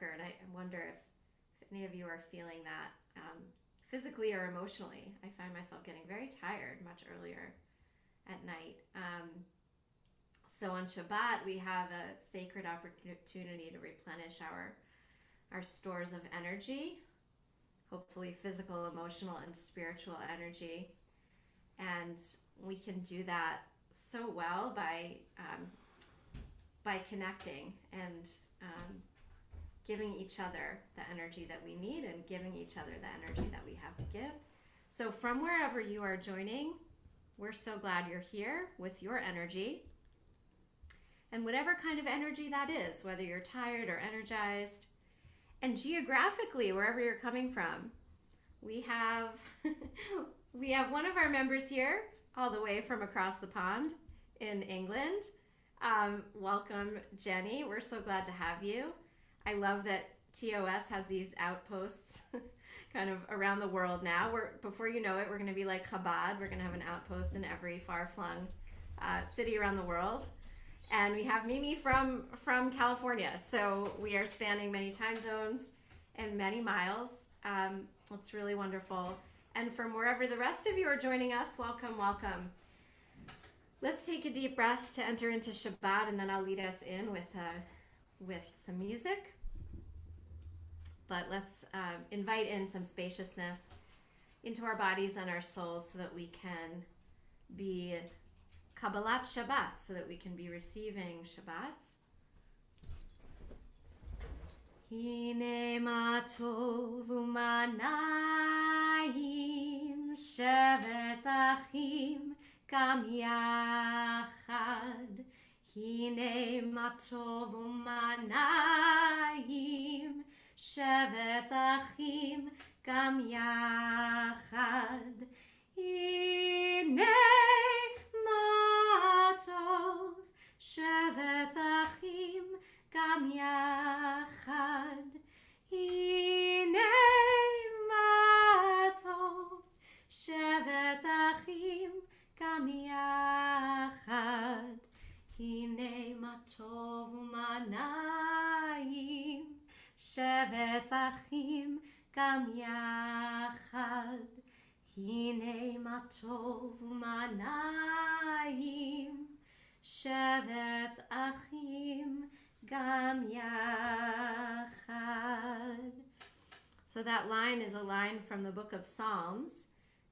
and I wonder if any of you are feeling that physically or emotionally. I find myself getting very tired much earlier at night. So on Shabbat, we have a sacred opportunity to replenish our stores of energy, hopefully physical, emotional, and spiritual energy. And we can do that so well by connecting and giving each other the energy that we need and giving each other the energy that we have to give. So from wherever you are joining, we're so glad you're here with your energy. And whatever kind of energy that is, whether you're tired or energized, and geographically, wherever you're coming from, we have one of our members here all the way from across the pond in England. Welcome, Jenny. We're so glad to have you. I love that TOS has these outposts kind of around the world now. Before you know it, we're going to be like Chabad. We're going to have an outpost in every far-flung city around the world. And we have Mimi from California. So we are spanning many time zones and many miles. It's really wonderful. And from wherever the rest of you are joining us, welcome, welcome. Let's take a deep breath to enter into Shabbat, and then I'll lead us in with some music. But let's invite in some spaciousness into our bodies and our souls so that we can be Kabbalat Shabbat, so that we can be receiving Shabbat. Hine ma tov u'ma na'im shevet achim gam yachad. Hine ma tov u'ma na'im shevet achim gam yachad. Hine ma tov shevet achim gam yachad. Hine ma tov shevet achim gam yachad. Hine ma tov u'ma na'im shevet achim gam yachad. Hine ma tov u'ma na'im shevet achim gam yachad. So that line is a line from the book of Psalms,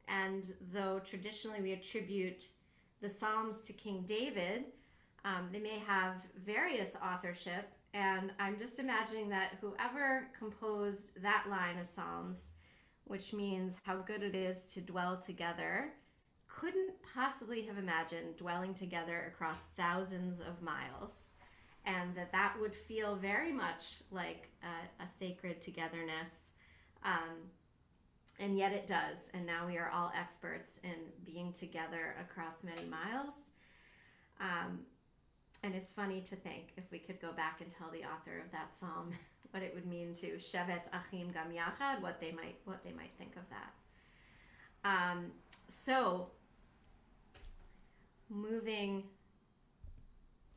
and though traditionally we attribute the Psalms to King David, they may have various authorship, and I'm just imagining that whoever composed that line of Psalms, which means how good it is to dwell together, couldn't possibly have imagined dwelling together across thousands of miles, and that would feel very much like a sacred togetherness, and yet it does. And now we are all experts in being together across many miles. And it's funny to think if we could go back and tell the author of that psalm what it would mean to Shevet Achim Gam Yachad, what they might think of that. So moving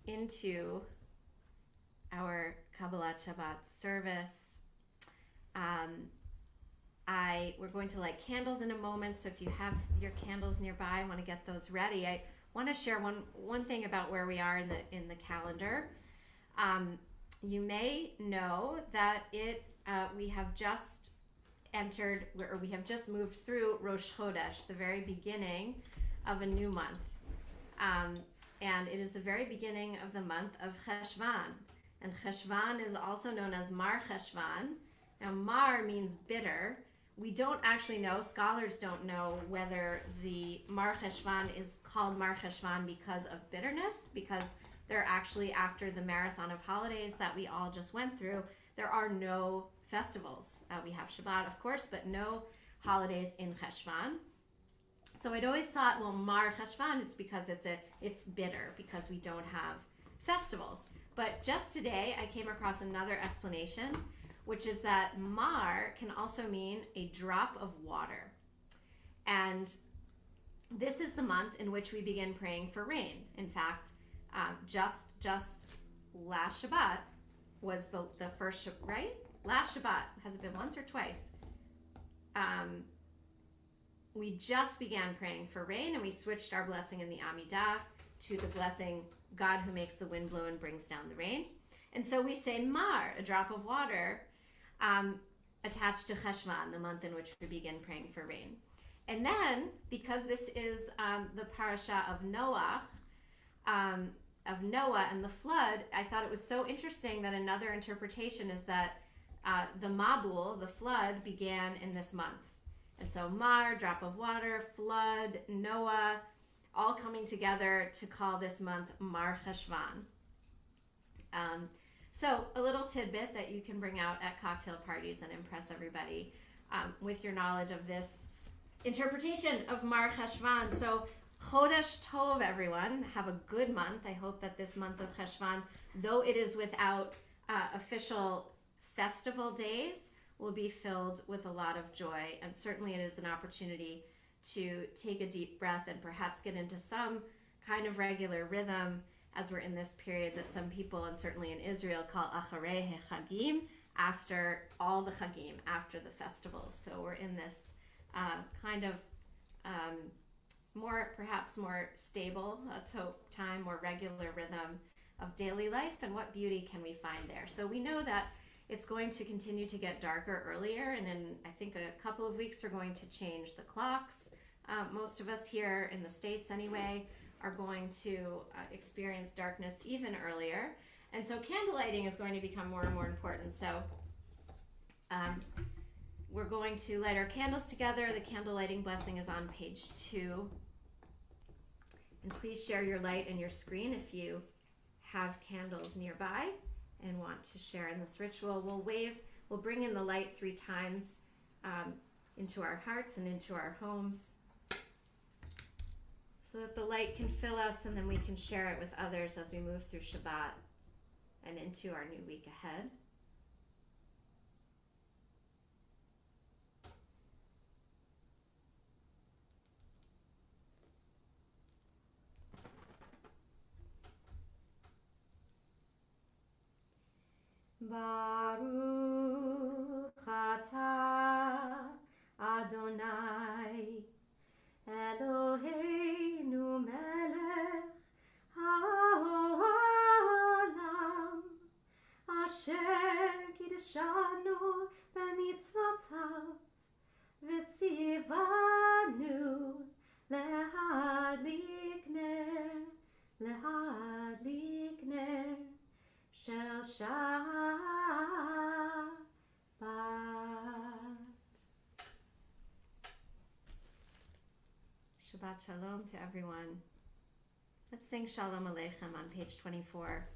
into our Kabbalat Shabbat service, we're going to light candles in a moment. So if you have your candles nearby, I want to get those ready. I want to share one thing about where we are in the calendar. You may know that we have just entered, or we have just moved through Rosh Chodesh, the very beginning of a new month. And it is the very beginning of the month of Khashvan. And Khashvan is also known as Mar Khashvan. Now, Mar means bitter. We don't actually know, scholars don't know whether the Mar Khashvan is called Mar Khashvan because of bitterness, because they're actually, after the marathon of holidays that we all just went through, there are no festivals. We have Shabbat, of course, but no holidays in Khashvan. So I'd always thought, well, Mar Khashvan is because it's bitter, because we don't have festivals. But just today, I came across another explanation, which is that Mar can also mean a drop of water. And this is the month in which we begin praying for rain. In fact, just last Shabbat was the first, right? last Shabbat, has it been once or twice? We just began praying for rain, and we switched our blessing in the Amidah to the blessing, God who makes the wind blow and brings down the rain. And so we say Mar, a drop of water, attached to Khashvan, the month in which we begin praying for rain. And then, because this is the parasha of Noah and the flood, I thought it was so interesting that another interpretation is that the Mabul, the flood, began in this month. And so Mar, drop of water, flood, Noah, all coming together to call this month Mar Khashvan. So a little tidbit that you can bring out at cocktail parties and impress everybody with your knowledge of this interpretation of Mar Khashvan. So Chodesh Tov, everyone. Have a good month. I hope that this month of Khashvan, though it is without official festival days, will be filled with a lot of joy. And certainly it is an opportunity to take a deep breath and perhaps get into some kind of regular rhythm as we're in this period that some people, and certainly in Israel, call Acharei HaChagim, after all the Chagim, after the festivals. So we're in this kind of perhaps more stable, let's hope, time, more regular rhythm of daily life, and what beauty can we find there. So we know that it's going to continue to get darker earlier, and in, I think, a couple of weeks are going to change the clocks. Most of us here in the States anyway are going to experience darkness even earlier. And so candlelighting is going to become more and more important. So we're going to light our candles together. The candle lighting blessing is on page 2. And please share your light and your screen if you have candles nearby and want to share in this ritual. We'll bring in the light 3 times into our hearts and into our homes, so that the light can fill us, and then we can share it with others as we move through Shabbat and into our new week ahead. Baruch atah Adonai Eloheinu melech haolam asher kiddushanu b'mitzvotav v'tzivanu lehadlik ner shel Shabbat. Shabbat Shalom to everyone. Let's sing Shalom Aleichem on page 24.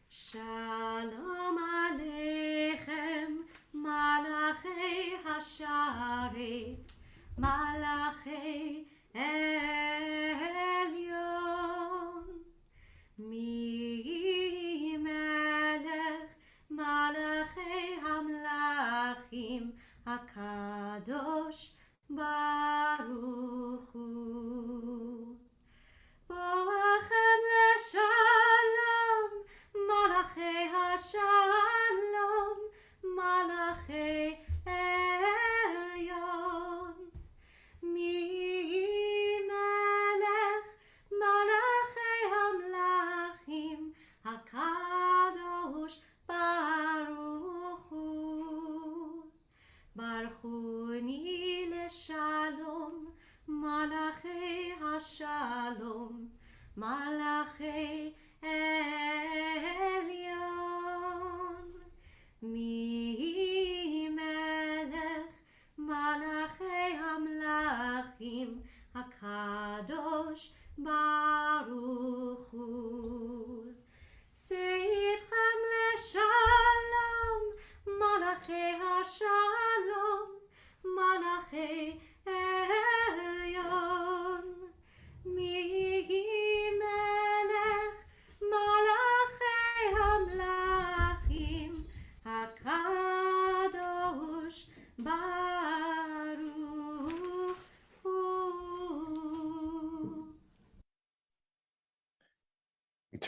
Shalom Aleichem, Malachei Hasharet, Malachei Elyon, Mi Melech, Malachei Hamlachim, HaKadosh Baruch Hu. Boachem leShalom, Malachei HaShalom, Malachei Elyon. Mi Melech, Malachei Hamlachim, HaKadosh Baruch Hu. Baruchuni leShalom, Malachei HaShalom, Malachei Elyon. Mi Melech, Malachei Hamlachim, HaKadosh Baruch Hu.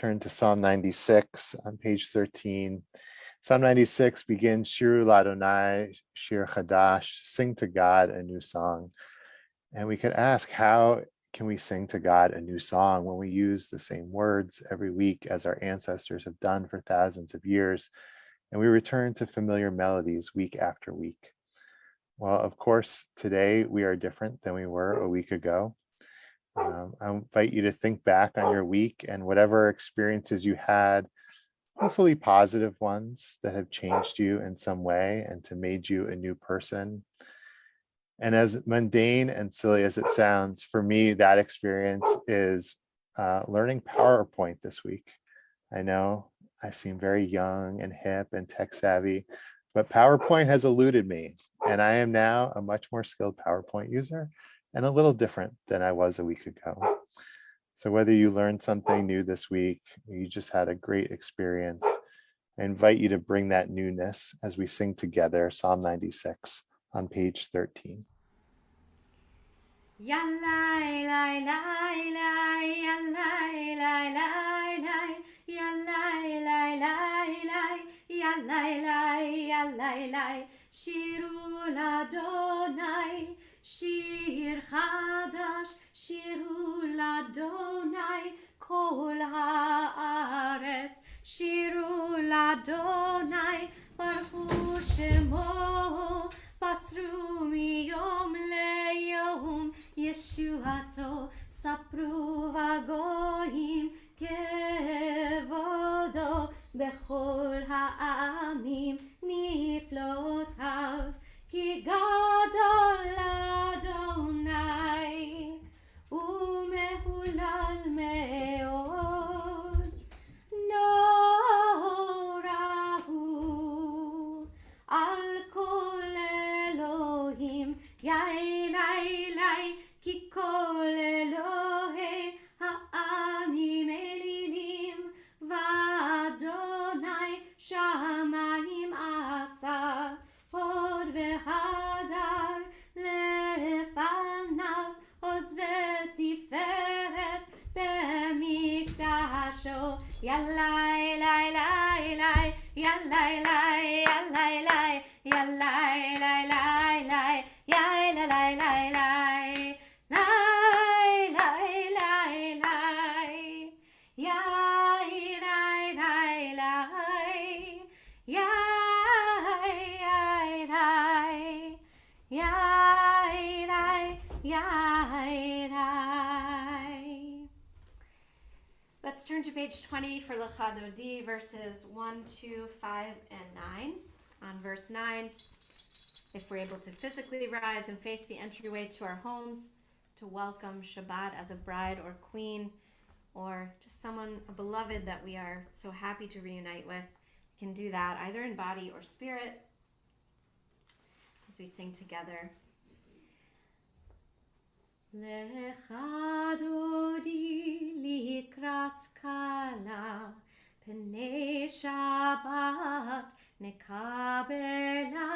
turn to Psalm 96 on page 13. Psalm 96 begins, Shiru Ladonai, Shir Chadash, sing to God a new song. And we could ask, how can we sing to God a new song when we use the same words every week as our ancestors have done for thousands of years, and we return to familiar melodies week after week? Well, of course, today we are different than we were a week ago. I invite you to think back on your week and whatever experiences you had, hopefully positive ones that have changed you in some way and to made you a new person. And as mundane and silly as it sounds, for me, that experience is learning PowerPoint this week. I know I seem very young and hip and tech savvy, but PowerPoint has eluded me, and I am now a much more skilled PowerPoint user and a little different than I was a week ago. So whether you learned something new this week, or you just had a great experience, I invite you to bring that newness as we sing together Psalm 96 on page 13. Yallai, lai, lai, lai, yallai, lai, lai, lai, yallai, lai, lai, lai, yallai, lai, yallai, lai, shiru ladonai, shir chadash, shiru ladonai, kol haaretz, shiru ladonai, baruchu shemo, basru miyom leyom, Yeshuato, sapru vagoyim, kevodo, bechol ha'amim, niflotav, ki gadol Adonai, umehulal meod, norahu, al kol Elohim, yai lai lai, ki kol Elohei ha'amim elilim, v'Adonai shamayim asa, hod v'hadar lefanav, oz v'tiferet b'mikdasho, yallai lai lai lai, yallai lai, yallai lai, yallai lai lai lai, yai lai lai lai lai, lai lai lai lai, yai lai lai lai, yai yai lai, yai lai, yai lai. Let's turn to page 20 for Lecha Dodi, verses 1, 2, 5, and 9. On verse 9, if we're able to physically rise and face the entryway to our homes to welcome Shabbat as a bride or queen, or just someone, a beloved that we are so happy to reunite with, we can do that either in body or spirit as we sing together. Lecha Dodi likrat kala, pnei Shabbat nekabela,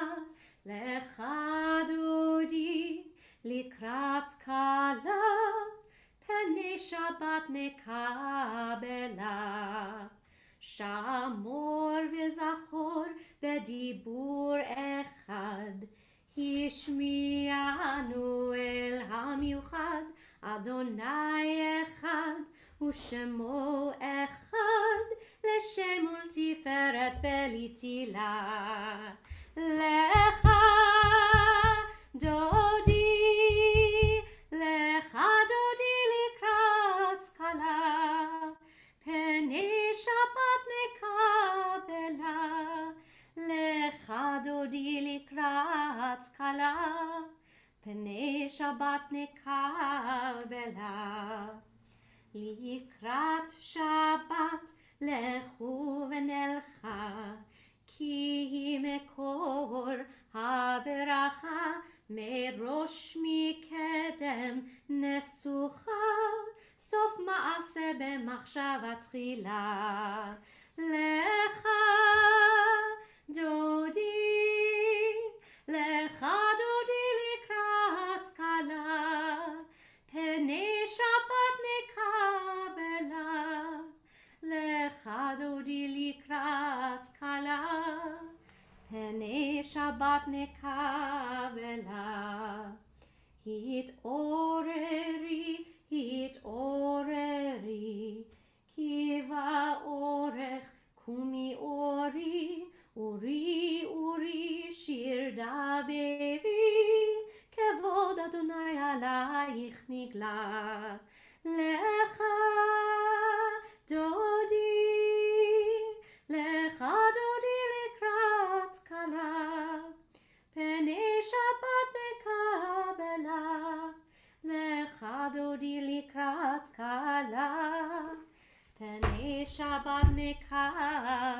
lecha Dodi likrat kala, pnei Shabbat nekabela, shamor v'zachor bedibur echad, השמיענו אל המיוחד, אדוני אחד ושמו אחד, לשם ולתפארת ולתהילה. לך דודי, לך דודי לקראת כלה, פני שבת נקבלה. לך דודי לקראת כלה, פני שבת נקבלה. לקראת שבת לכו ונלכה, כי היא מקור הברכה, מראש מקדם נסוכה, סוף מעשה במחשבה תחילה. לך דודי, לך דודי לקראת כלה, פני שבת נקבלה. דודי לקראת כלה, פני שבת נקבלה. התעוררי, התעוררי, כי באורך קומי אורי, אורי, אורי, שיר דברי, כבוד אדוני עלייך נגלה. לך דודי, לך דודי לקראת כלה, פני שבת נקבלה. לך דודי לקראת כלה, פני שבת נקבלה.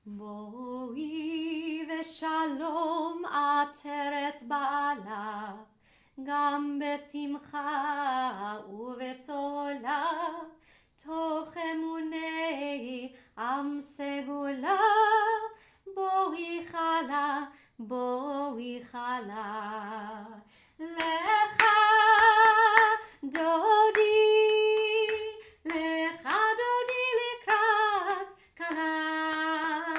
בואי ושלום עטרת בעלה, גם בשמחה ובצולה, תוך אמוני עם סגולה. בואי חלה, בואי חלה. לך דודי, לך דודי לקראת כלה,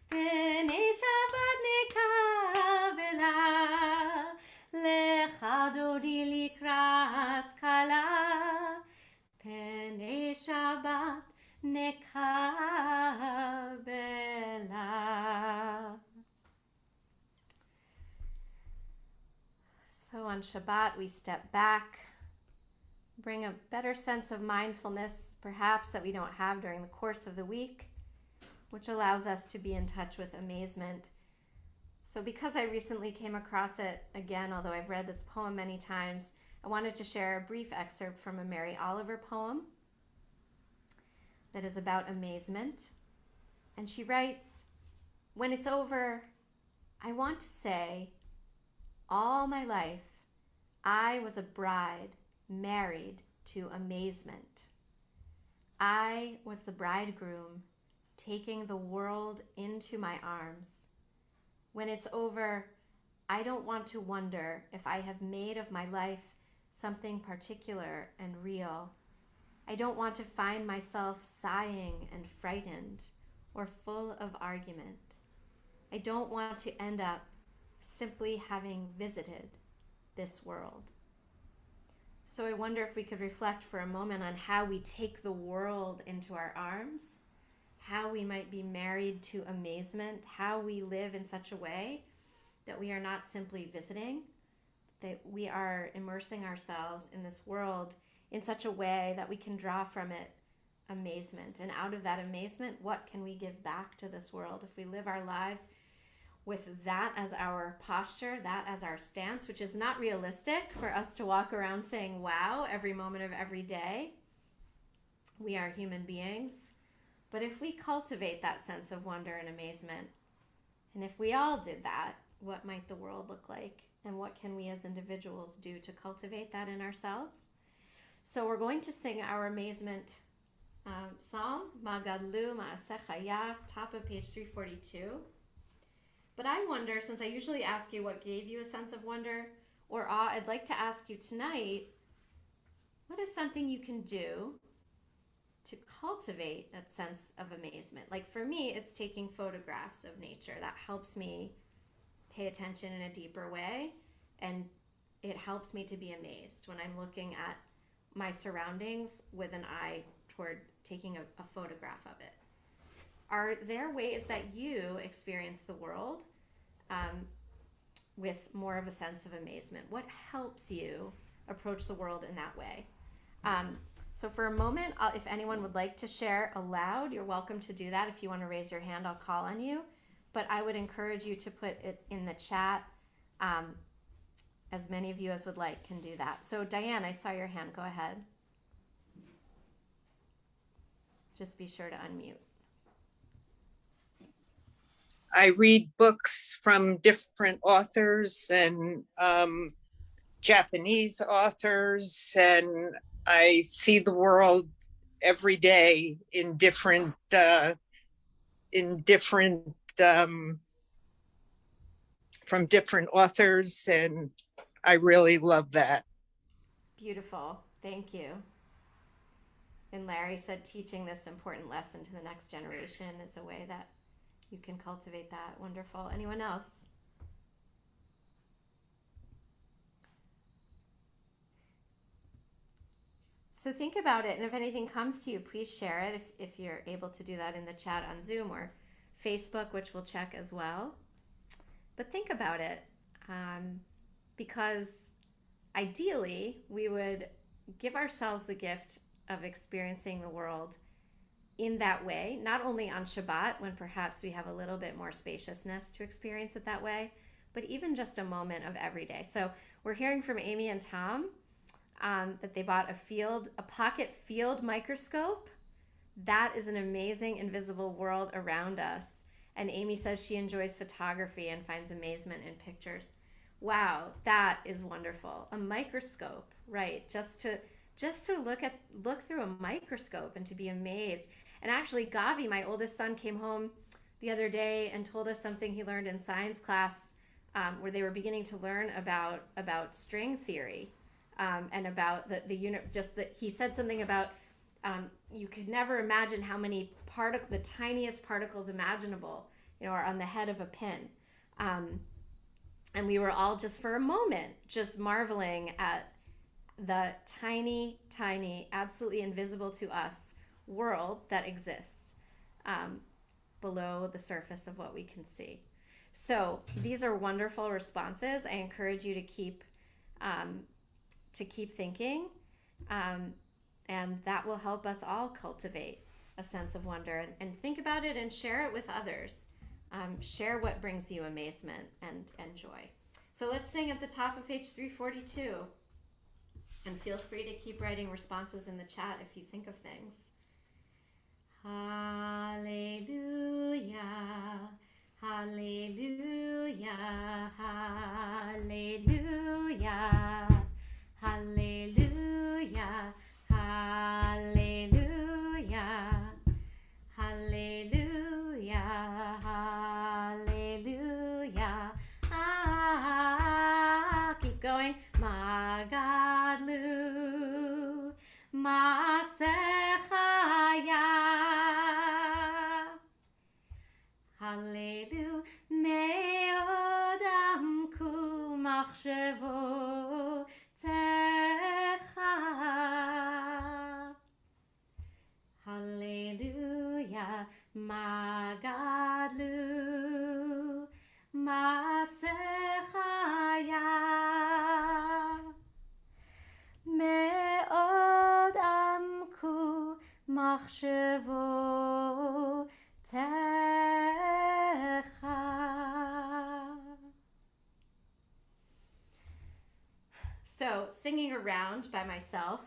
פני שבת נקבלה. לך דודי לקראת כלה, פני שבת נקבלה. So on Shabbat, we step back, bring a better sense of mindfulness, perhaps, that we don't have during the course of the week, which allows us to be in touch with amazement. So because I recently came across it again, although I've read this poem many times, I wanted to share a brief excerpt from a Mary Oliver poem that is about amazement. And she writes, "When it's over, I want to say, all my life, I was a bride married to amazement. I was the bridegroom taking the world into my arms. When it's over, I don't want to wonder if I have made of my life something particular and real. I don't want to find myself sighing and frightened or full of argument. I don't want to end up simply having visited this world." So I wonder if we could reflect for a moment on how we take the world into our arms, how we might be married to amazement, how we live in such a way that we are not simply visiting, that we are immersing ourselves in this world in such a way that we can draw from it amazement. And out of that amazement, what can we give back to this world? If we live our lives with that as our posture, that as our stance, which is not realistic for us to walk around saying wow every moment of every day. We are human beings. But if we cultivate that sense of wonder and amazement, and if we all did that, what might the world look like? And what can we as individuals do to cultivate that in ourselves? So we're going to sing our amazement song, Magadlu Ma'aseh Chaya, top of page 342. But I wonder, since I usually ask you what gave you a sense of wonder or awe, I'd like to ask you tonight, what is something you can do to cultivate that sense of amazement? Like for me, it's taking photographs of nature. That helps me pay attention in a deeper way, and it helps me to be amazed when I'm looking at my surroundings with an eye toward taking a photograph of it. Are there ways that you experience the world with more of a sense of amazement? What helps you approach the world in that way? So for a moment, if anyone would like to share aloud, you're welcome to do that. If you want to raise your hand, I'll call on you. But I would encourage you to put it in the chat. As many of you as would like can do that. So Diane, I saw your hand. Go ahead. Just be sure to unmute. I read books from different authors and Japanese authors, and I see the world every day in different from different authors, and I really love that. Beautiful. Thank you. And Larry said teaching this important lesson to the next generation is a way that you can cultivate that. Wonderful. Anyone else? So think about it, and if anything comes to you, please share it if you're able to do that in the chat on Zoom or Facebook, which we'll check as well. But think about it, because ideally we would give ourselves the gift of experiencing the world in that way, not only on Shabbat when perhaps we have a little bit more spaciousness to experience it that way, but even just a moment of every day. So we're hearing from Amy and Tom that they bought a pocket field microscope. That is an amazing invisible world around us. And Amy says she enjoys photography and finds amazement in pictures. Wow, that is wonderful. A microscope, right? Just to look through a microscope and to be amazed. And actually, Gavi, my oldest son, came home the other day and told us something he learned in science class, where they were beginning to learn about string theory. And about he said something about you could never imagine how many the tiniest particles imaginable, are on the head of a pin. And we were all just for a moment just marveling at the tiny, tiny, absolutely invisible to us world that exists below the surface of what we can see. So these are wonderful responses. I encourage you to keep thinking, and that will help us all cultivate a sense of wonder and think about it and share it with others. Share what brings you amazement and joy. So let's sing at the top of page 342, and feel free to keep writing responses in the chat if you think of things. Hallelujah, hallelujah, hallelujah. Hallelujah, hallelujah, hallelujah, hallelujah. Keep going. Magadlu, Masechaya. Hallelujah, meodamku machshevo. Hallelujah, Magadlu, Masechaya, Me'od amku machshevo techa. So singing around by myself,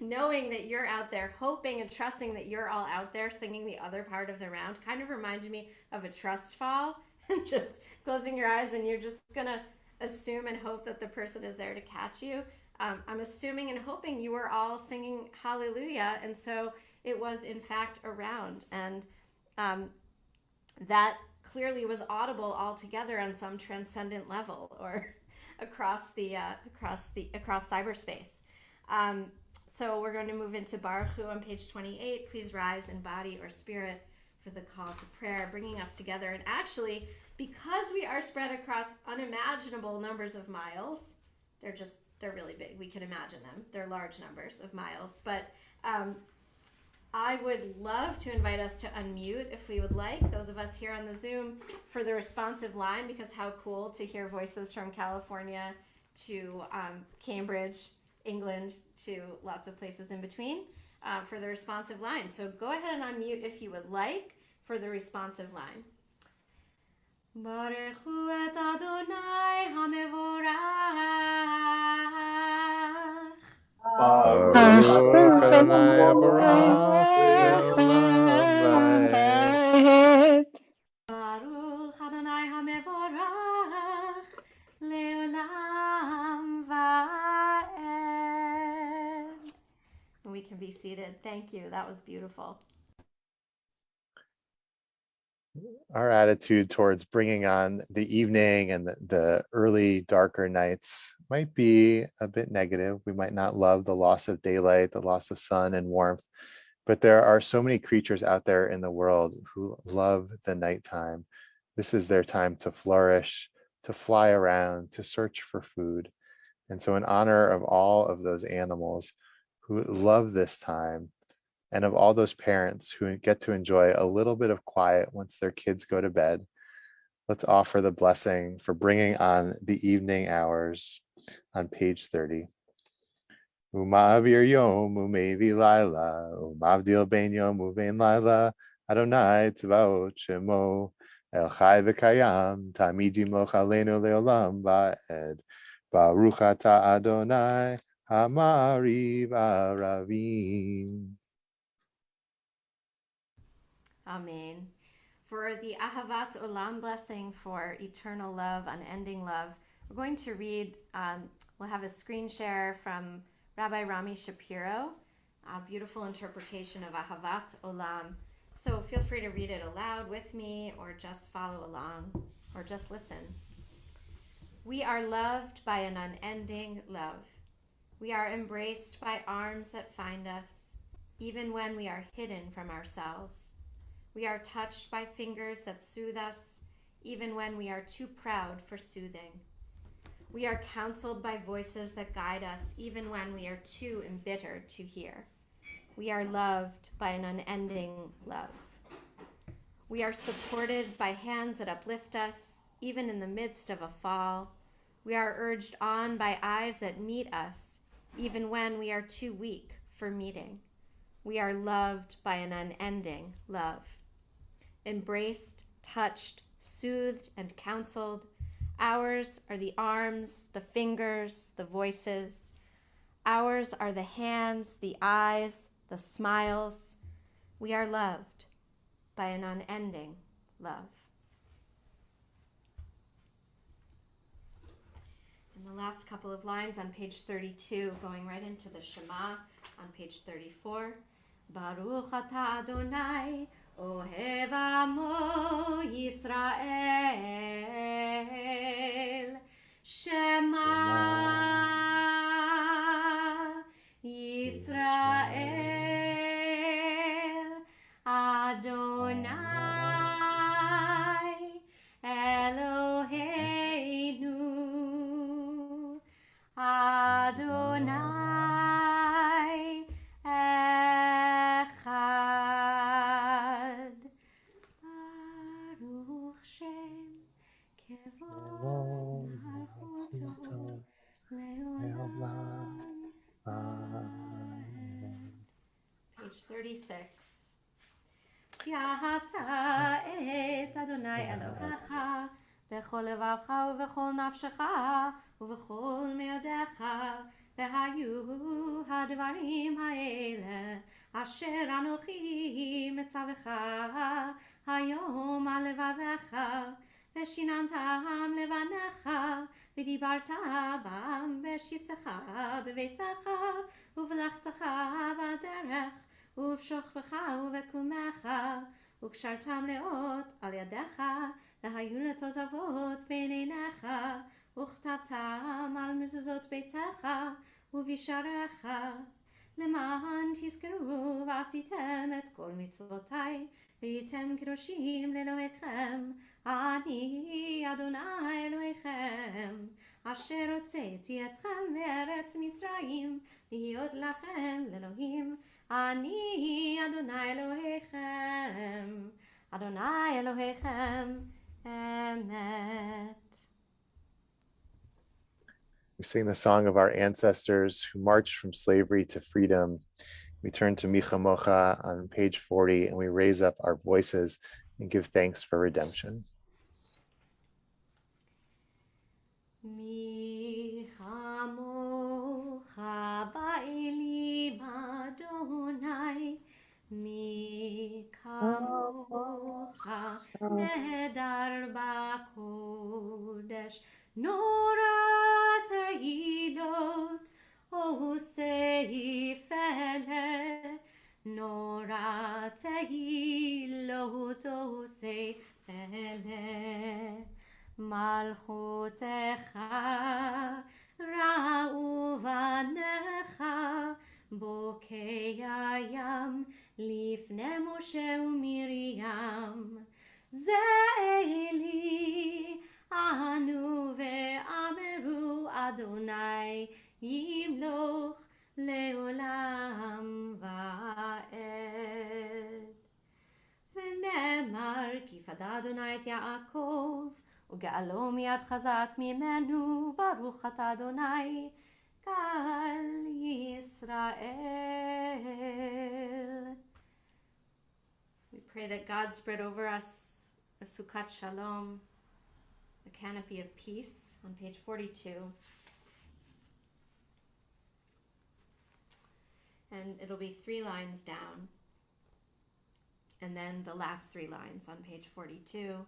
knowing that you're out there, hoping and trusting that you're all out there singing the other part of the round, kind of reminded me of a trust fall. And just closing your eyes and you're just gonna assume and hope that the person is there to catch you. I'm assuming and hoping you were all singing hallelujah, and so it was in fact a round, and that clearly was audible all together on some transcendent level or across cyberspace. So we're going to move into Baruch Hu on page 28. Please rise in body or spirit for the call to prayer, bringing us together. And actually, because we are spread across unimaginable numbers of miles, they're really big. We can imagine them. They're large numbers of miles. But I would love to invite us to unmute if we would like, those of us here on the Zoom, for the responsive line, because how cool to hear voices from California to Cambridge, England, to lots of places in between, for the responsive line. So go ahead and unmute if you would like for the responsive line. Baruch hu et Adonai hamevorach. Baruch Adonai Abarach Leolam Vaed. Baruch Adonai hamevorach leolam vaed. We can be seated. Thank you. That was beautiful. Our attitude towards bringing on the evening and the early darker nights might be a bit negative. We might not love the loss of daylight, the loss of sun and warmth, but there are so many creatures out there in the world who love the nighttime. This is their time to flourish, to fly around, to search for food. And so, in honor of all of those animals who love this time, and of all those parents who get to enjoy a little bit of quiet once their kids go to bed, let's offer the blessing for bringing on the evening hours on page 30. Umavir yom umevi laila, umavdil ben yom uvein laila, Adonai tzvaot shemo, El chai v'kayam, tamid yimoch aleinu leolam va'ed, Baruch ata Adonai, hamariv aravim. Amen. For the Ahavat Olam blessing for eternal love, unending love, we're going to read, we'll have a screen share from Rabbi Rami Shapiro, a beautiful interpretation of Ahavat Olam. So feel free to read it aloud with me, or just follow along, or just listen. We are loved by an unending love. We are embraced by arms that find us, even when we are hidden from ourselves. We are touched by fingers that soothe us, even when we are too proud for soothing. We are counseled by voices that guide us, even when we are too embittered to hear. We are loved by an unending love. We are supported by hands that uplift us, even in the midst of a fall. We are urged on by eyes that meet us, even when we are too weak for meeting. We are loved by an unending love. Embraced, touched, soothed, and counseled. Ours are the arms, the fingers, the voices. Ours are the hands, the eyes, the smiles. We are loved by an unending love. And the last couple of lines on page 32, going right into the Shema on page 34. Baruch ata Adonai, Ohev amo Yisrael, Shema Yisrael, Adonai Eloheinu, Adonai Echad. Baruch Shem Kevod Malchuto Leolam. Amen. Page 36. ואהבת את אדוני אלוהיך בכל לבבך ובכל נפשך ובכל מאודיך, והיו הדברים האלה אשר אנוכי מצווך היום על לבביך, ושיננתם לבניך, ודיברת בם בשבתך בביתך ובלכתך בדרך ובשוכבך ובקומך, וקשרתם לאות על ידיך, והיו לתותבות בין עיניך, וכתבתם על מזוזות ביתך ובשעריך, למען תזכרו ועשיתם את כל מצוותיי, והייתם קדושים לאלוהיכם. אני אדוני אלוהיכם, אשר הוצאתי אתכם מארץ מצרים, להיות לכם לאלוהים. אני אדוני אלוהיכם, אדוני אלוהיכם, אמת. We sing the song of our ancestors who marched from slavery to freedom. We turn to Micha Mocha on page 40, and we raise up our voices and give thanks for redemption. Micha Mocha ba'elim Adonai, Micha Mocha nehedar b'kodesh, Nora tehilot osei fele, Nora tehilot osei fele. מלכותך ראו בניך בוקע ים לפני משה ומרים. זה אלי ענו ואמרו אדוני ימלוך לעולם ועד. ונאמר כי פדה אדוני את יעקב וגאלו מיד חזק ממנו. ברוך אתה אדוני גאל ישראל. We pray that God spread over us a Sukkot Shalom, a canopy of peace, on page 42. And it'll be 3 lines down. And then the last 3 lines on page 42.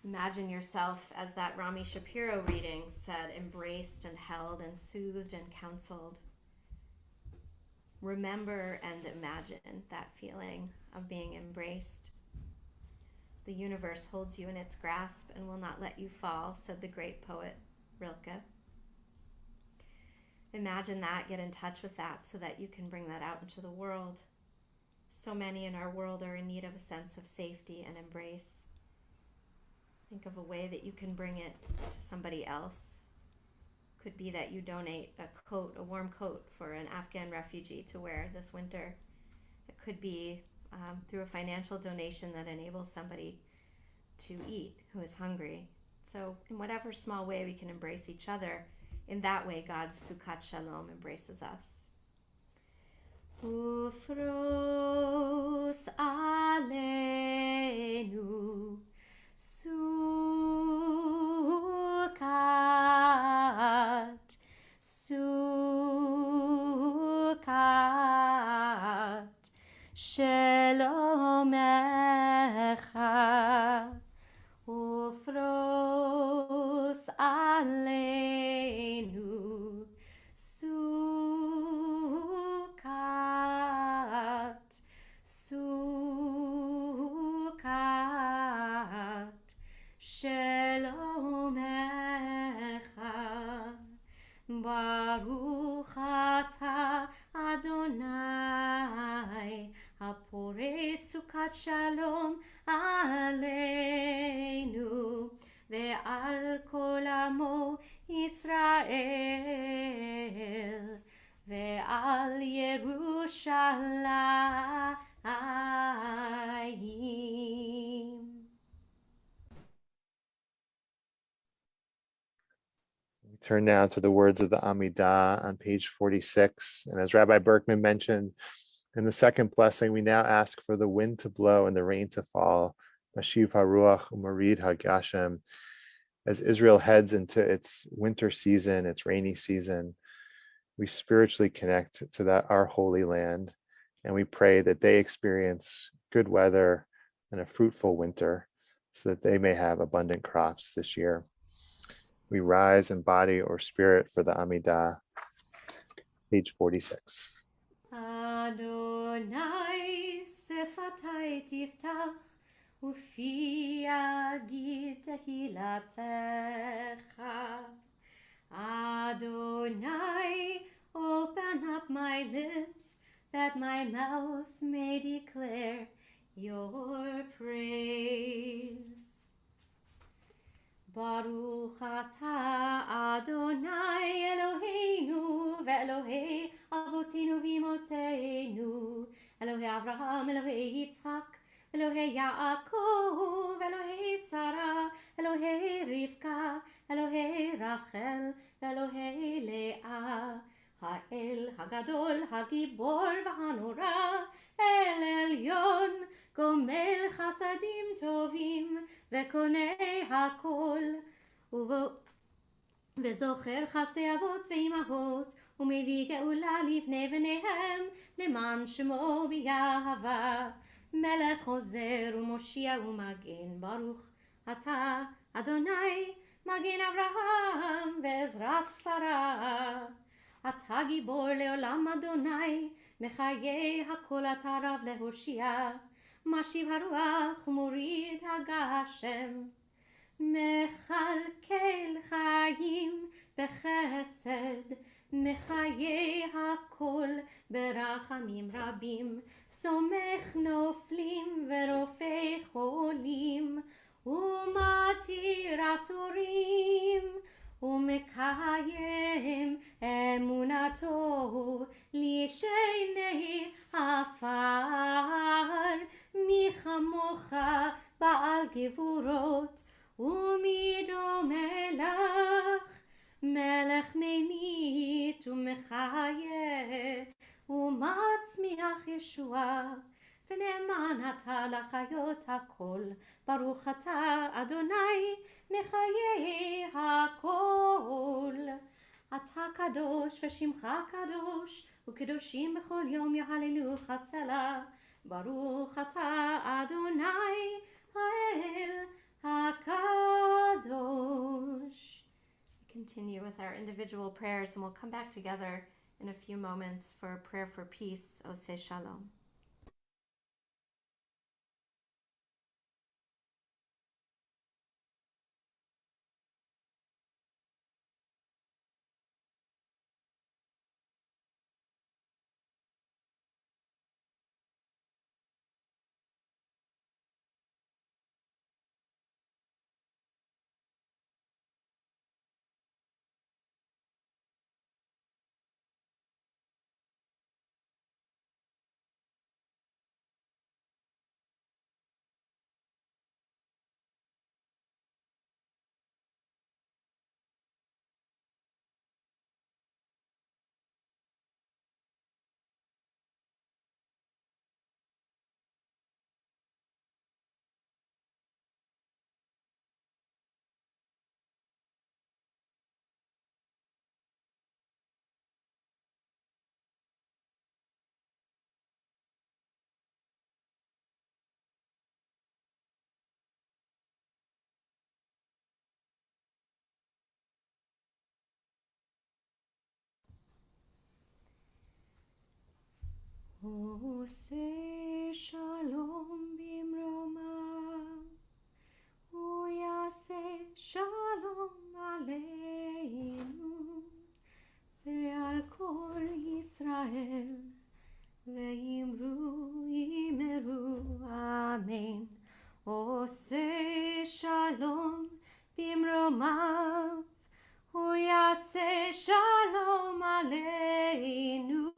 Imagine yourself, as that Rami Shapiro reading said, embraced and held and soothed and counseled. Remember and imagine that feeling of being embraced. The universe holds you in its grasp and will not let you fall, said the great poet Rilke. Imagine that, get in touch with that so that you can bring that out into the world. So many in our world are in need of a sense of safety and embrace. Think of a way that you can bring it to somebody else. Could be that you donate a coat, a warm coat for an Afghan refugee to wear this winter. It could be through a financial donation that enables somebody to eat who is hungry. So in whatever small way we can embrace each other, in that way God's Sukkot Shalom embraces us. Ufros aleinu Sukkot, Sukkot, Shalomecha, Ufros aleinu Sukkot, Sukkot, Shalomecha. Baruch atah Adonai haporei Sukkot Shalom aleinu ve'al kol amo Yisrael ve'al Yerushalayim. We turn now to the words of the Amidah on page 46. And as Rabbi Berkman mentioned, in the second blessing, we now ask for the wind to blow and the rain to fall. Mashiv haruach umarid hagashem. As Israel heads into its winter season, its rainy season, we spiritually connect to that our holy land, and we pray that they experience good weather and a fruitful winter so that they may have abundant crops this year. We rise in body or spirit for the Amidah, page 46. Adonai sefatai tiftach ufi yagid tehilatecha. Adonai, open up my lips that my mouth may declare your praise. Baruch atah Adonai Eloheinu ve'Elohei avotinu v'imotzeinu, Elohei Avraham, Elohei Yitzchak, Elohei Yaakov, Elohei Sarah, Elohei Rivka, Elohei Rachel, Elohei Leah, Ha'el Hagadol, Hagibor v'Hanora, El Elyon, Gomel Chasadim Tovim, וקונה הכל, וזוכר חסדי אבות ואימהות, ומביא גאולה לבני בניהם, למען שמו ביהבה. מלך חוזר ומושיע ומגן, ברוך אתה, אדוני, מגן אברהם ועזרת שרה. אתה גיבור לעולם אדוני, מחיי הכל אתה רב להושיע. משיב הרוח ומוריד הגשם. מכלכל חיים בחסד, מחיי הכל ברחמים רבים, סומך נופלים ורופא חולים, ומתיר אסורים, ומקיים אמונתו לשני עפר. מי כמוך בעל גבורות, ומי דומה לך, מלך ממית ומחיה, ומצמיח ישועה, ונאמן אתה לחיות הכל. ברוך אתה אדוני מחיי הכל. אתה קדוש ושמך קדוש, וקדושים בכל יום יהללוך סלה. ברוך אתה אדוני האל HaKadosh. We continue with our individual prayers, and we'll come back together in a few moments for a prayer for peace. Ose Shalom. עושה שלום במרומיו, הוא יעשה שלום עלינו ועל כל ישראל, ואמרו אמן. עושה שלום במרומיו, הוא יעשה שלום עלינו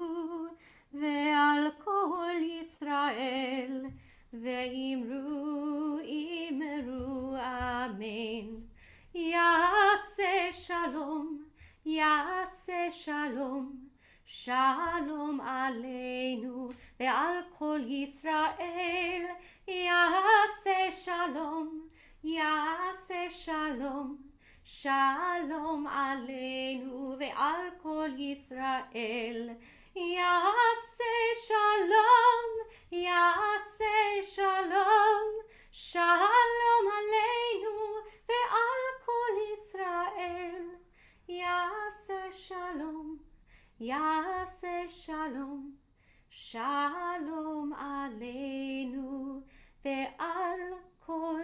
ועל כל ישראל, ואמרו אמן. יעשה שלום, יעשה שלום, שלום עלינו ועל כל ישראל. יעשה שלום, יעשה שלום, שלום עלינו ועל כל ישראל. יעשה שלום, יעשה שלום, שלום עלינו ועל כל ישראל. יעשה שלום, יעשה שלום, שלום עלינו ועל כל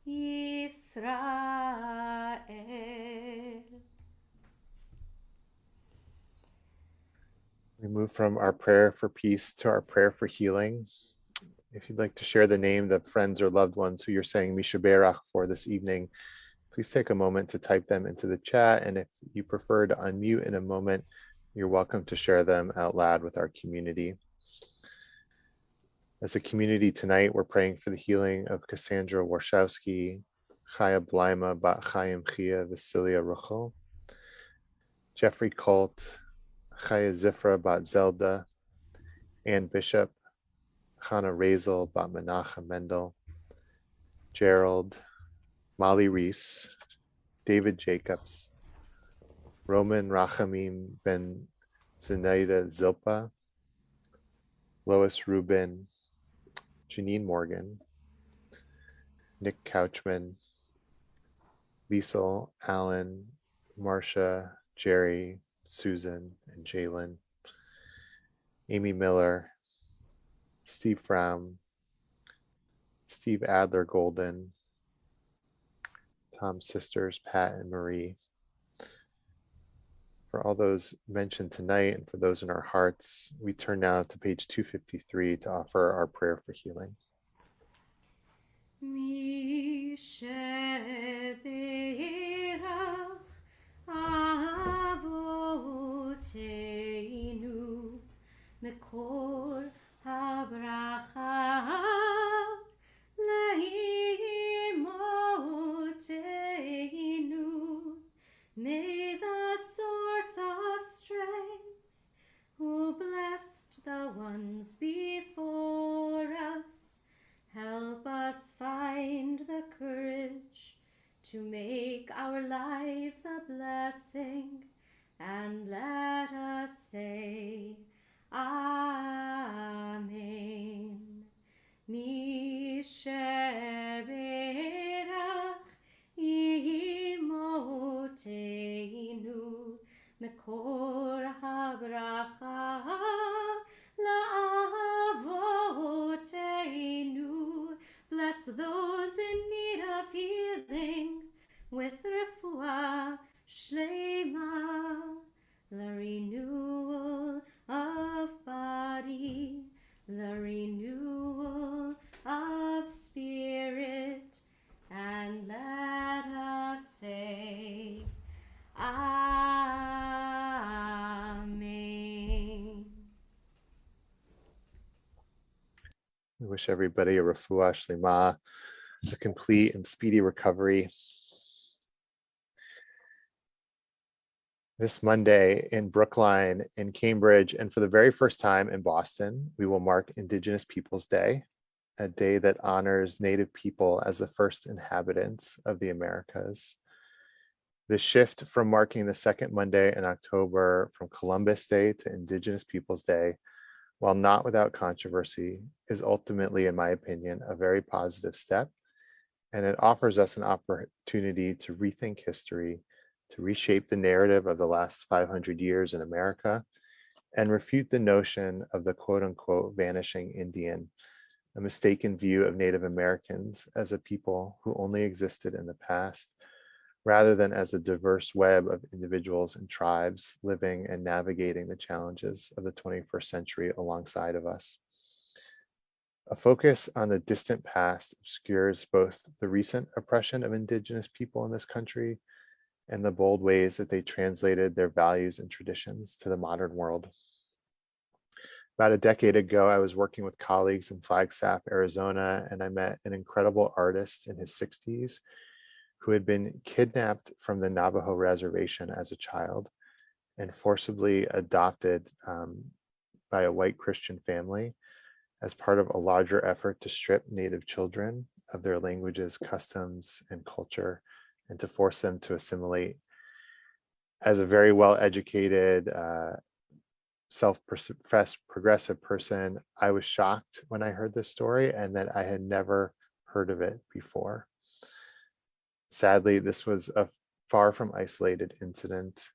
ישראל. We move from our prayer for peace to our prayer for healing. If you'd like to share the name of friends or loved ones who you're saying Mishaberach for this evening, please take a moment to type them into the chat. And if you prefer to unmute in a moment, you're welcome to share them out loud with our community. As a community tonight, we're praying for the healing of Cassandra Warshawski, Chaya Blaima Bat Chaim Chia Vasilia Ruchel, Jeffrey Colt, Chaya Zifra Bat Zelda, Ann Bishop, Chana Razel Bat Menachem Mendel, Gerald, Molly Reese, David Jacobs, Roman Rachamim Ben Zenaida Zilpa, Lois Rubin, Janine Morgan, Nick Couchman, Liesel, Alan, Marcia, Jerry, Susan, and Jalen, Amy Miller, Steve Fromm, Steve Adler Golden, Tom's sisters, Pat and Marie. For all those mentioned tonight and for those in our hearts, we turn now to page 253 to offer our prayer for healing. מקור הברכה לאמותינו. May the source of strength, who blessed the ones before us, help us find the courage to make our lives a blessing, and let us say, Amen. Mi sheberach imotenu mekor habracha la'avotenu. Bless those in need of healing with refuah shlema, the renewal of body, the renewal of spirit, and let us say, Amen. We wish everybody a refuah shlema, a complete and speedy recovery. This Monday in Brookline, in Cambridge, and for the very first time in Boston, we will mark Indigenous Peoples Day, a day that honors Native people as the first inhabitants of the Americas. The shift from marking the second Monday in October from Columbus Day to Indigenous Peoples Day, while not without controversy, is ultimately, in my opinion, a very positive step, and it offers us an opportunity to rethink history, to reshape the narrative of the last 500 years in America, and refute the notion of the quote-unquote vanishing Indian, a mistaken view of Native Americans as a people who only existed in the past, rather than as a diverse web of individuals and tribes living and navigating the challenges of the 21st century alongside of us. A focus on the distant past obscures both the recent oppression of Indigenous people in this country and the bold ways that they translated their values and traditions to the modern world. About a decade ago, I was working with colleagues in Flagstaff, Arizona, and I met an incredible artist in his 60s who had been kidnapped from the Navajo reservation as a child and forcibly adopted by a white Christian family as part of a larger effort to strip Native children of their languages, customs, and culture, and to force them to assimilate. As a very well-educated, self-professed progressive person, I was shocked when I heard this story and that I had never heard of it before. Sadly, this was a far from isolated incident,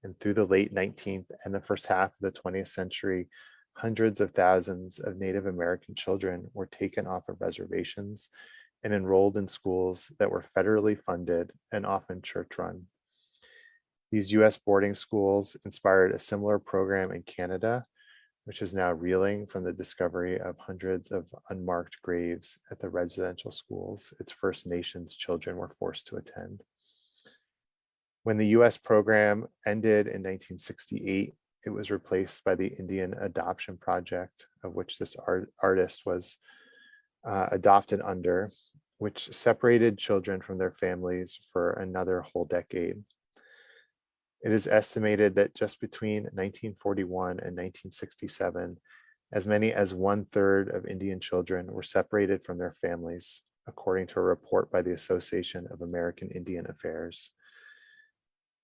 and through the late 19th and the first half of the 20th century, hundreds of thousands of Native American children were taken off of reservations and enrolled in schools that were federally funded and often church-run. These US boarding schools inspired a similar program in Canada, which is now reeling from the discovery of hundreds of unmarked graves at the residential schools its First Nations children were forced to attend. When the US program ended in 1968, it was replaced by the Indian Adoption Project, of which this artist was adopted under, which separated children from their families for another whole decade. It is estimated that just between 1941 and 1967, as many as 1/3 of Indian children were separated from their families, according to a report by the Association of American Indian Affairs.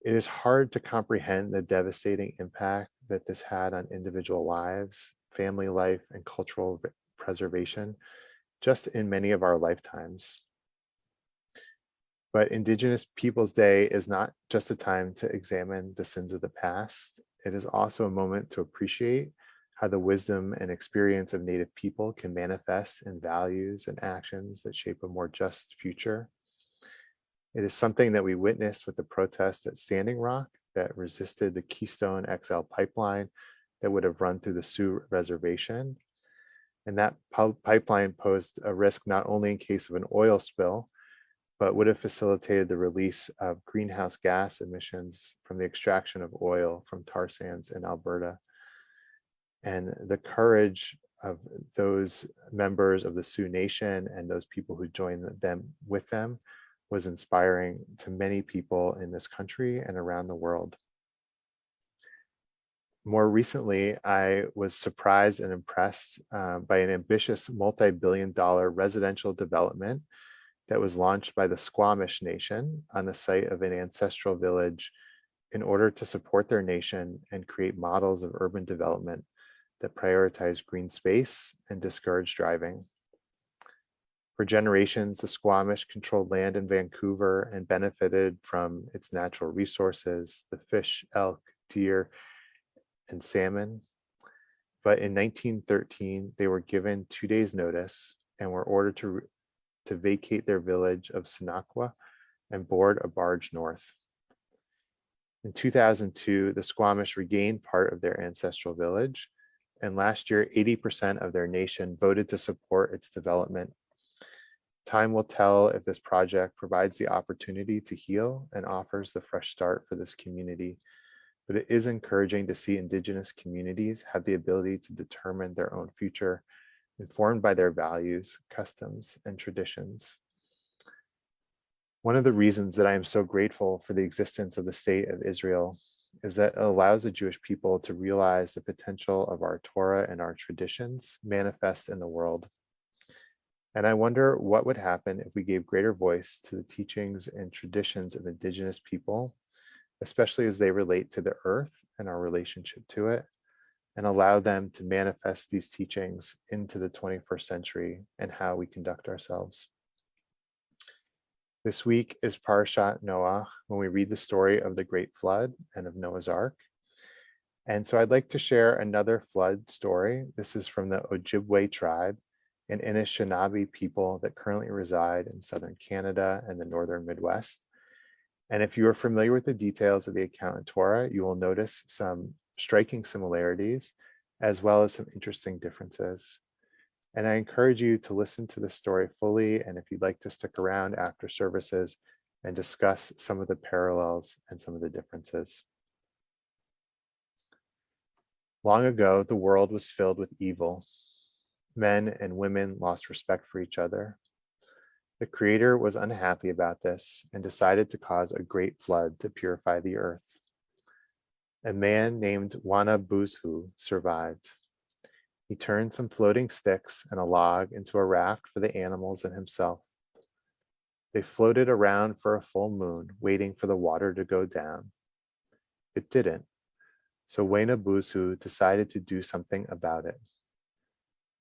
It is hard to comprehend the devastating impact that this had on individual lives, family life, and cultural preservation, just in many of our lifetimes. But Indigenous Peoples Day is not just a time to examine the sins of the past. It is also a moment to appreciate how the wisdom and experience of Native people can manifest in values and actions that shape a more just future. It is something that we witnessed with the protest at Standing Rock that resisted the Keystone XL pipeline that would have run through the Sioux Reservation. And that pipeline posed a risk not only in case of an oil spill, but would have facilitated the release of greenhouse gas emissions from the extraction of oil from tar sands in Alberta. And the courage of those members of the Sioux Nation and those people who joined them with them was inspiring to many people in this country and around the world. More recently, I was surprised and impressed by an ambitious multi-billion-dollar residential development that was launched by the Squamish Nation on the site of an ancestral village in order to support their nation and create models of urban development that prioritize green space and discourage driving. For generations, the Squamish controlled land in Vancouver and benefited from its natural resources, the fish, elk, deer, and salmon. But in 1913, they were given 2 days' notice and were ordered to vacate their village of Sinakwa and board a barge north. In 2002, the Squamish regained part of their ancestral village, and last year, 80% of their nation voted to support its development. Time will tell if this project provides the opportunity to heal and offers the fresh start for this community, but it is encouraging to see Indigenous communities have the ability to determine their own future, informed by their values, customs, and traditions. One of the reasons that I am so grateful for the existence of the State of Israel is that it allows the Jewish people to realize the potential of our Torah and our traditions manifest in the world. And I wonder what would happen if we gave greater voice to the teachings and traditions of Indigenous people, especially as they relate to the earth and our relationship to it, and allow them to manifest these teachings into the 21st century and how we conduct ourselves. This week is Parashat Noah, when we read the story of the Great Flood and of Noah's Ark. And so I'd like to share another flood story. This is from the Ojibwe tribe, an Anishinaabe people that currently reside in southern Canada and the northern Midwest. And if you are familiar with the details of the account in Torah, you will notice some striking similarities, as well as some interesting differences. And I encourage you to listen to the story fully, and if you'd like to stick around after services and discuss some of the parallels and some of the differences. Long ago, the world was filled with evil. Men and women lost respect for each other. The Creator was unhappy about this and decided to cause a great flood to purify the earth. A man named Wanabuzhu survived. He turned some floating sticks and a log into a raft for the animals and himself. They floated around for a full moon, waiting for the water to go down. It didn't, so Wanabuzhu decided to do something about it.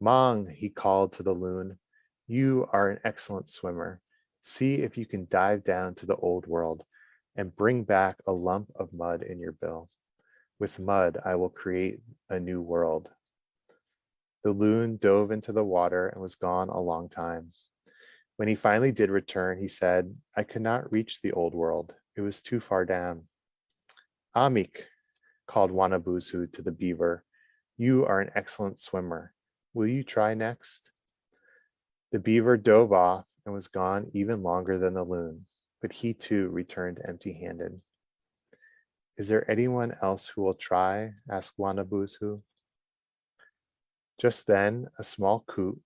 Mong, he called to the loon, you are an excellent swimmer. See if you can dive down to the old world and bring back a lump of mud in your bill. With mud, I will create a new world. The loon dove into the water and was gone a long time. When he finally did return, he said, I could not reach the old world. It was too far down. Amik, called Wanabuzhu to the beaver, you are an excellent swimmer. Will you try next? The beaver dove off and was gone even longer than the loon, but he too returned empty-handed. Is there anyone else who will try? Asked Wanabuzhu. Just then, a small coot,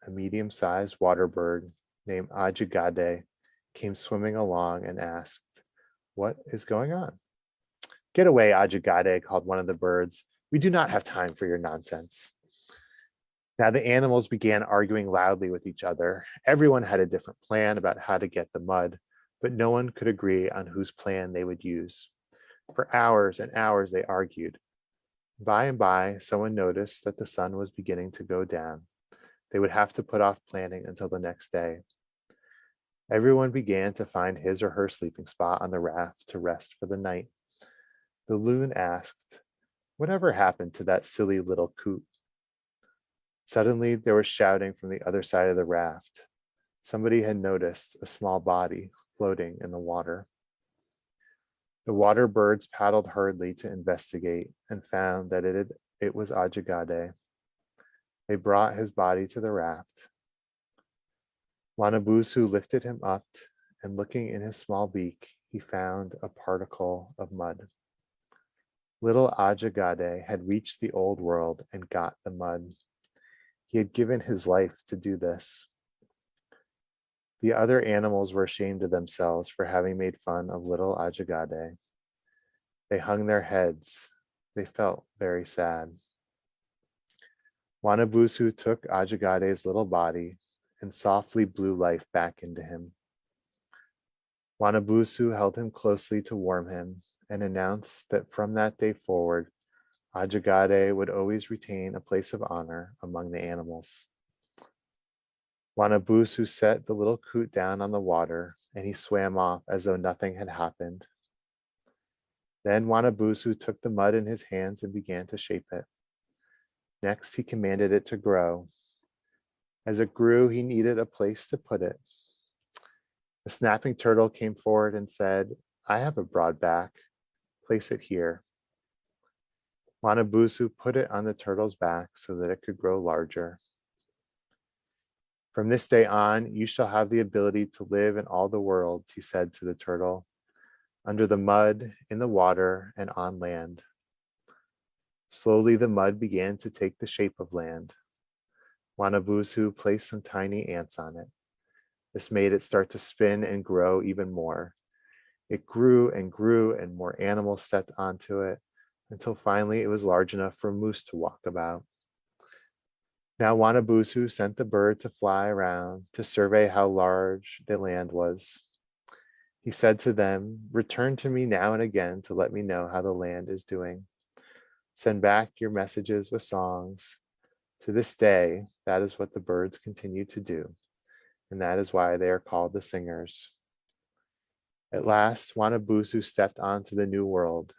a medium-sized water bird named Ajigade, came swimming along and asked, what is going on? Get away, Ajigade, called one of the birds. We do not have time for your nonsense. Now the animals began arguing loudly with each other. Everyone had a different plan about how to get the mud, but no one could agree on whose plan they would use. For hours and hours they argued. By and by, someone noticed that the sun was beginning to go down. They would have to put off planning until the next day. Everyone began to find his or her sleeping spot on the raft to rest for the night. The loon asked, whatever happened to that silly little coot? Suddenly, there was shouting from the other side of the raft. Somebody had noticed a small body floating in the water. The water birds paddled hurriedly to investigate and found that it was Ajagade. They brought his body to the raft. Wanabusu lifted him up, and looking in his small beak, he found a particle of mud. Little Ajagade had reached the old world and got the mud. He had given his life to do this. The other animals were ashamed of themselves for having made fun of little Ajagade. They hung their heads. They felt very sad. Wanabusu took Ajagade's little body and softly blew life back into him. Wanabusu held him closely to warm him and announced that from that day forward, Ajagade would always retain a place of honor among the animals. Wanabusu set the little coot down on the water, and he swam off as though nothing had happened. Then Wanabusu took the mud in his hands and began to shape it. Next, he commanded it to grow. As it grew, he needed a place to put it. The snapping turtle came forward and said, "I have a broad back. Place it here." Wanabusu put it on the turtle's back so that it could grow larger. "From this day on, you shall have the ability to live in all the worlds," he said to the turtle, "under the mud, in the water, and on land." Slowly, the mud began to take the shape of land. Wanabusu placed some tiny ants on it. This made it start to spin and grow even more. It grew, and more animals stepped onto it until finally it was large enough for a moose to walk about. Now Wanabusu sent the bird to fly around to survey how large the land was. He said to them, "Return to me now and again to let me know how the land is doing. Send back your messages with songs." To this day, that is what the birds continue to do, and that is why they are called the singers. At last, Wanabusu stepped onto the new world.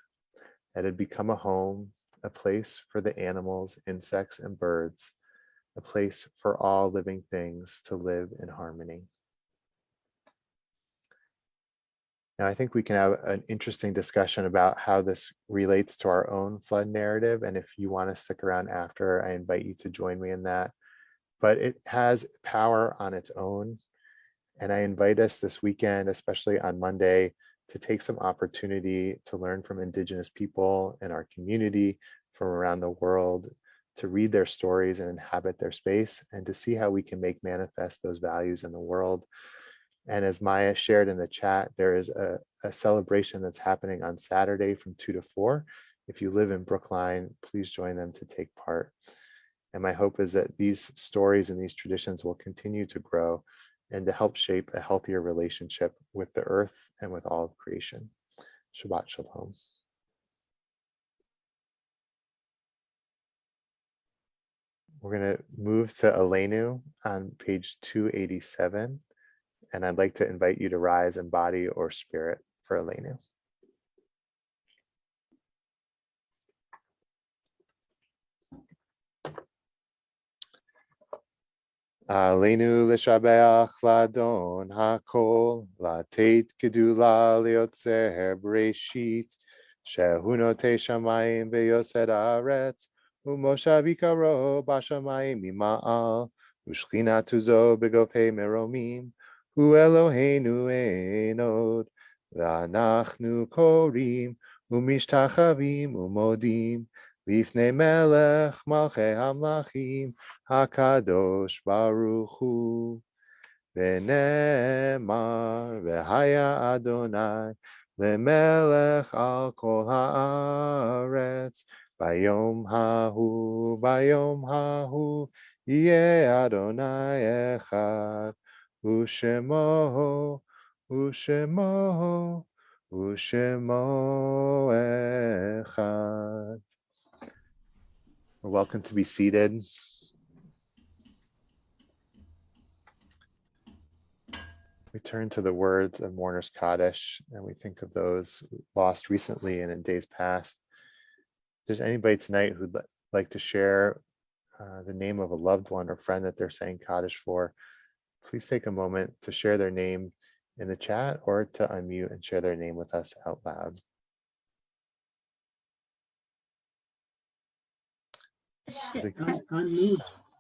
It had become a home, a place for the animals, insects, and birds, a place for all living things to live in harmony. Now, I think we can have an interesting discussion about how this relates to our own flood narrative. And if you want to stick around after, I invite you to join me in that. But it has power on its own. And I invite us this weekend, especially on Monday, to take some opportunity to learn from Indigenous people in our community from around the world, to read their stories and inhabit their space, and to see how we can make manifest those values in the world. And as Maya shared in the chat, there is a celebration that's happening on Saturday from 2 to 4. If you live in Brookline, please join them to take part. And my hope is that these stories and these traditions will continue to grow and to help shape a healthier relationship with the earth and with all of creation. Shabbat Shalom. We're going to move to Aleinu on page 287. And I'd like to invite you to rise in body or spirit for Aleinu. Aleinu l'shabeach ladon hakol, latet gedula liotzer bereshit, shehu notei shamayim veyosed haaretz, umoshav ikaro bashamayim mima'al, ushchinatu zo begofei meromim, hu Eloheinu enod, v'anachnu korim, umishtachavim umodim, lifnei melech malchei hamlachim, HaKadosh Baruch Hu. V'nemar v'haya Adonai lemelech al kol haaretz, bayom hahu yeh Adonai echad, u'shemo echad. We're welcome to be seated. We turn to the words of Mourner's Kaddish, and we think of those lost recently and in days past. If there's anybody tonight who'd like to share the name of a loved one or friend that they're saying Kaddish for, please take a moment to share their name in the chat or to unmute and share their name with us out loud.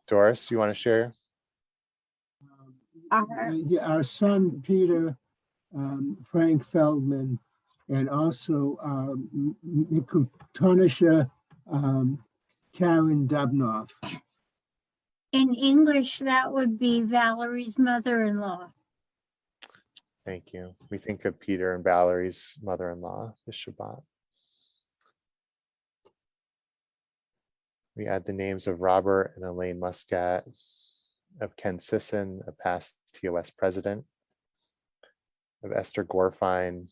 Doris, you want to share? Our son, Peter Frank Feldman, and also Tonisha Karen Dubnoff. In English, that would be Valerie's mother-in-law. Thank you. We think of Peter and Valerie's mother-in-law this Shabbat. We add the names of Robert and Elaine Muscat, of Ken Sisson, a past TOS president, of Esther Gorfine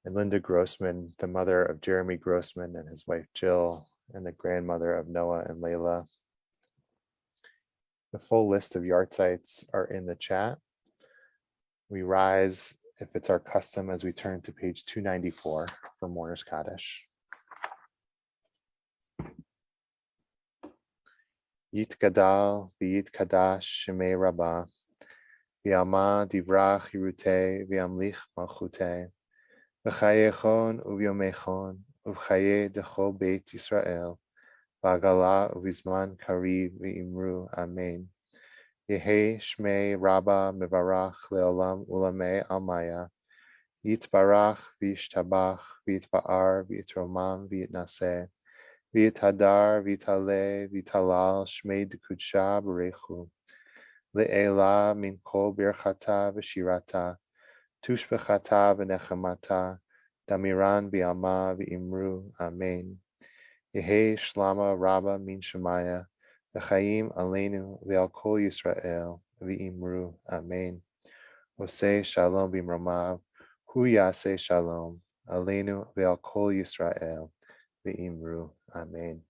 and Linda Grossman, the mother of Jeremy Grossman and his wife Jill, and the grandmother of Noah and Layla. The full list of yard sites are in the chat. We rise, if it's our custom, as we turn to page 294 for Mourner's Kaddish. Yit Gadal, V'yit Kadash, Shemei Rabbah, V'yama Divrach Hirute, V'yamlich Malchute, V'chayechon Uvyomechon, Uvchaye Dechol Beit Yisrael, V'agala Uvizman Kariv V'imru Amen. Yehe Shmei Rabba Mevarach Leolam Ulamei Almaya, Yitbarach V'yishtabach V'yitba'ar V'yitromam V'yitnaseh, V'yithadar V'yitale V'yitalal Shmei Dekudsha B'rechu, Le'ela Min Kol Birchata V'shirata, Tushbechata V'nechamata, Damiran V'yama V'imru Amen. Yehe Shlama Rabba Min Shemaya, V'chaim Aleinu V'al Kol Yisrael V'imru Amen. Oseh Shalom B'imromav, Hu Yaseh Shalom Aleinu V'al Kol Yisrael V'imru Amen.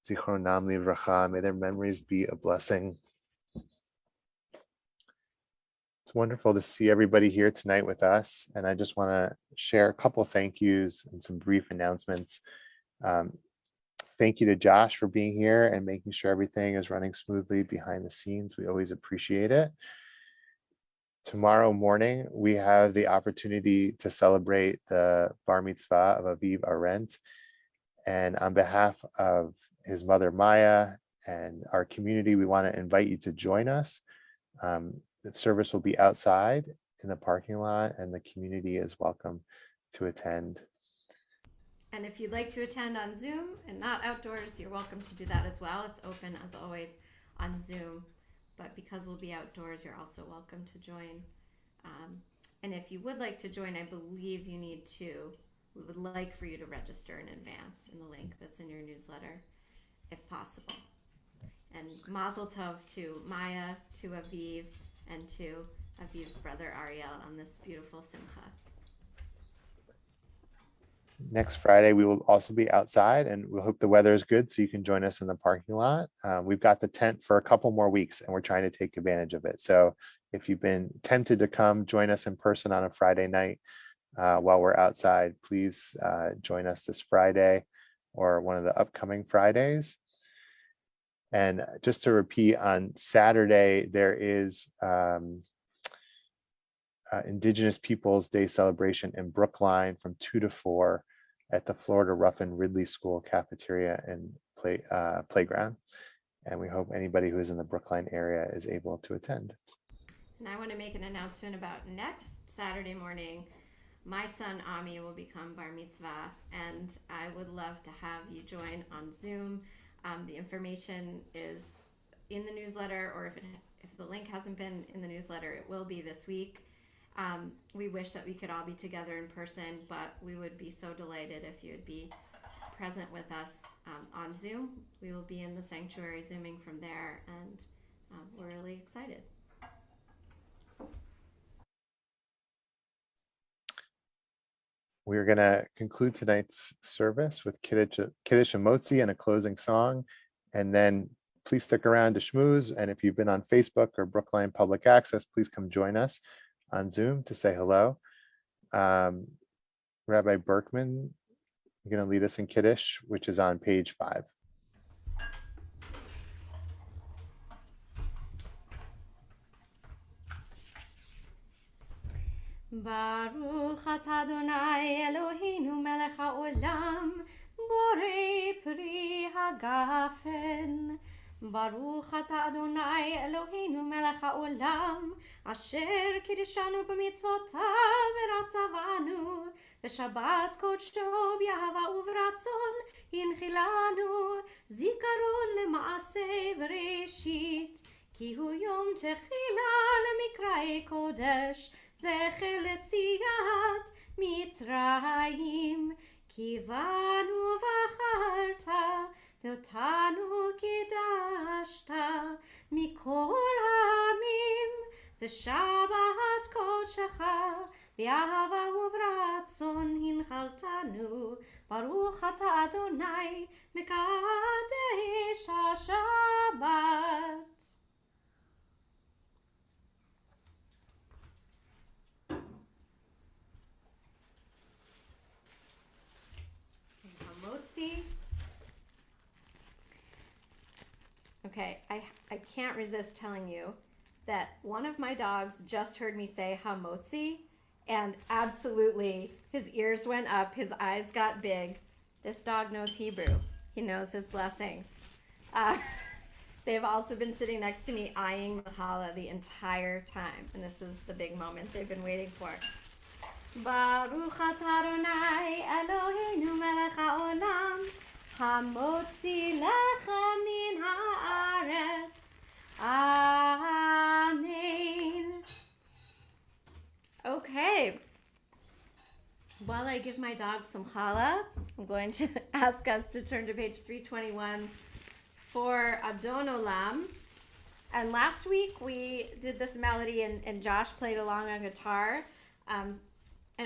Zichronam Livracha, may their memories be a blessing. It's wonderful to see everybody here tonight with us, and I just want to share a couple thank yous and some brief announcements. Thank you to Josh for being here and making sure everything is running smoothly behind the scenes. We always appreciate it. Tomorrow morning, we have the opportunity to celebrate the bar mitzvah of Aviv Arendt. And on behalf of his mother, Maya, and our community, we want to invite you to join us. The service will be outside in the parking lot, and the community is welcome to attend. And if you'd like to attend on Zoom and not outdoors, you're welcome to do that as well. It's open as always on Zoom, but because we'll be outdoors, you're also welcome to join. And if you would like to join, I believe you need to, we would like for you to register in advance in the link that's in your newsletter, if possible. And Mazel Tov to Maya, to Aviv, and to Aviv's brother Ariel on this beautiful Simcha. Next Friday, we will also be outside, and we hope the weather is good so you can join us in the parking lot. We've got the tent for a couple more weeks, and we're trying to take advantage of it. So if you've been tempted to come join us in person on a Friday night while we're outside, please join us this Friday or one of the upcoming Fridays. And just to repeat, on Saturday, there is Indigenous Peoples Day celebration in Brookline from 2 to 4 at the Florida Ruffin Ridley School cafeteria and playground. And we hope anybody who is in the Brookline area is able to attend. And I want to make an announcement about next Saturday morning. My son Ami will become bar mitzvah, and I would love to have you join on Zoom. The information is in the newsletter, or if the link hasn't been in the newsletter, it will be this week. We wish that we could all be together in person, but we would be so delighted if you would be present with us on Zoom. We will be in the sanctuary Zooming from there, and we're really excited. We're going to conclude tonight's service with Kiddush Motzi and a closing song. And then please stick around to schmooze. And if you've been on Facebook or Brookline Public Access, please come join us on Zoom to say hello. Rabbi Berkman, you're going to lead us in Kiddush, which is on page 5. Baruch atah Adonai Eloheinu melech haolam, borei pri hagafen. Baruch atah Adonai Eloheinu melech haolam, asher kiddushanu b'mitzvotav v'ratzavanu, v'shabbat kodsho b'yahava uvratzon hinchilanu, zikaron lema'aseh v'reshit, ki hu yom techila lemikra'ei kodesh, zecher letziat mitzrayim, ki banu v'acharta, ואותנו קידשת מכל העמים, ושבת קודשך באהבה וברצון הנחלתנו. ברוך אתה אדוני מקדש השבת. המוציא. Okay, I can't resist telling you that one of my dogs just heard me say hamotzi, and absolutely his ears went up, his eyes got big. This dog knows Hebrew. He knows his blessings. They've also been sitting next to me eyeing the challah the entire time, and this is the big moment they've been waiting for. Baruch atah Adonai Eloheinu melech haolam, hamotzi lecha min haaretz. Amen. Okay. While I give my dog some challah, I'm going to ask us to turn to page 321 for Adon Olam. And last week we did this melody and Josh played along on guitar. And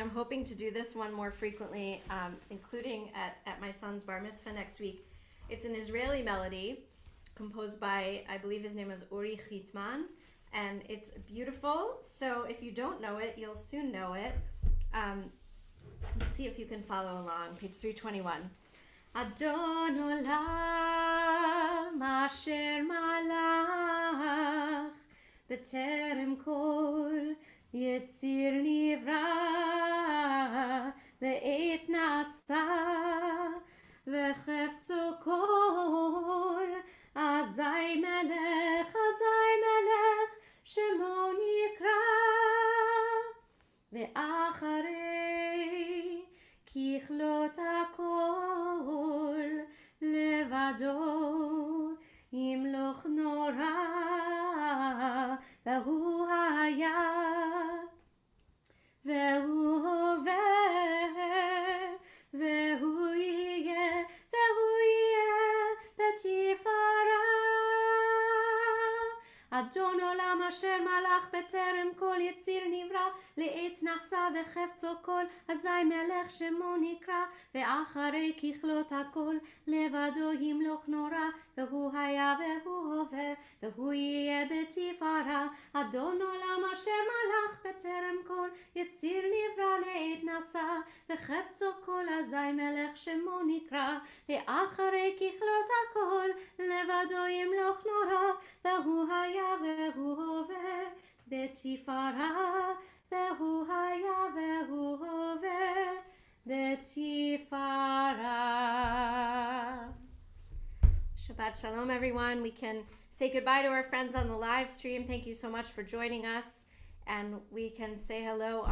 I'm hoping to do this one more frequently, including at my son's bar mitzvah next week. It's an Israeli melody composed by, I believe his name is Uri Chitman, and it's beautiful. So if you don't know it, you'll soon know it. Let's see if you can follow along. Page 321. Adon Olam asher malach b'terem kol Yetzir nivra le'et nasa v'chefzo kol azay melech shemo nikra ve'acharei kichlot hakol levado yimloch nora v'hu haya והוא הווה, והוא יהיה בתפארה. אדון עולם אשר מלך בטרם כל יציר נברא, לעת נשא וחפצו כל, אזי מלך שמו נקרא, ואחרי ככלות הכל, לבדו ימלוך נורא, והוא היה והוא הווה, והוא יהיה בתפארה. אדון עולם אשר מלך בטרם כל, יציר נברא לעת נשא, וחפצו כל, אזי מלך שמו נקרא, ואחרי ככלות הכל, לבדו ימלוך נורא, והוא היה והוא הווה בתפארה, והוא היה והוא הווה בתפארה. Shabbat Shalom, everyone. We can say goodbye to our friends on the live stream. Thank you so much for joining us. And we can say hello